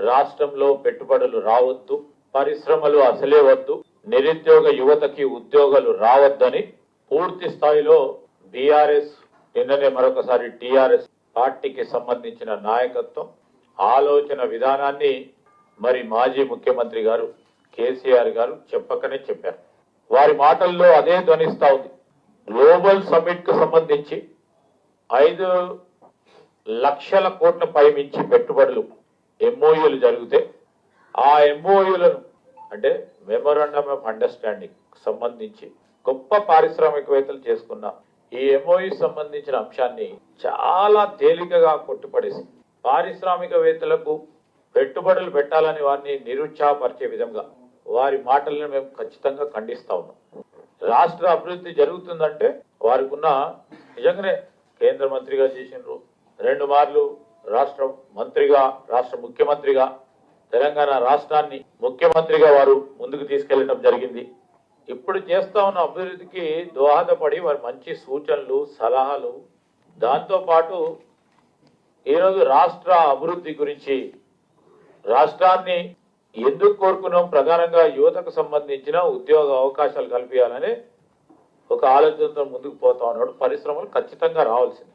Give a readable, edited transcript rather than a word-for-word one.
రాష్ట్రంలో పెట్టుబడులు రావద్దు, పరిశ్రమలు అసలే వద్దు, నిరుద్యోగ యువతకి ఉద్యోగాలు రావద్దని పూర్తి స్థాయిలో బీఆర్ఎస్ నిన్ననే మరొకసారి టీఆర్ఎస్ పార్టీకి సంబంధించిన నాయకత్వం ఆలోచన విధానాన్ని మరి మాజీ ముఖ్యమంత్రి గారు కేసీఆర్ గారు చెప్పకనే చెప్పారు. వారి మాటల్లో అదే ధ్వనిస్తా ఉంది. గ్లోబల్ సమ్మిట్ కు సంబంధించి 5 లక్షల కోట్ల పైమించి పెట్టుబడులు ఎంఓయూలు జరిగితే ఆ ఎంఓయూలను అంటే మెమోరాండమ్ ఆఫ్ అండర్స్టాండింగ్ సంబంధించి గొప్ప పారిశ్రామికవేత్తలు చేసుకున్న ఈ ఎంఓయూ సంబంధించిన అంశాన్ని చాలా తేలికగా కొట్టుపడేసి పారిశ్రామికవేత్తలకు పెట్టుబడులు పెట్టాలని వారిని నిరుత్సాహపరిచే విధంగా వారి మాటలను మేము ఖచ్చితంగా ఖండిస్తా ఉన్నాం. రాష్ట్ర అభివృద్ధి జరుగుతుందంటే వారికి ఉన్న నిజంగానే కేంద్ర మంత్రిగా చేసినారు, 2 మార్లు రాష్ట్ర మంత్రిగా, రాష్ట్ర ముఖ్యమంత్రిగా తెలంగాణ రాష్ట్రాన్ని ముఖ్యమంత్రిగా వారు ముందుకు తీసుకెళ్లడం జరిగింది. ఇప్పుడు చేస్తా ఉన్న అభివృద్ధికి దోహదపడి వారి మంచి సూచనలు, సలహాలు, దాంతో పాటు ఈరోజు రాష్ట్ర అభివృద్ధి గురించి రాష్ట్రాన్ని ఎందుకు కోరుకున్నాం, ప్రధానంగా యువతకు సంబంధించిన ఉద్యోగ అవకాశాలు కల్పించాలని ఒక ఆలోచనతో ముందుకు పోతా ఉన్నాడు. పరిశ్రమలు ఖచ్చితంగా రావాల్సింది.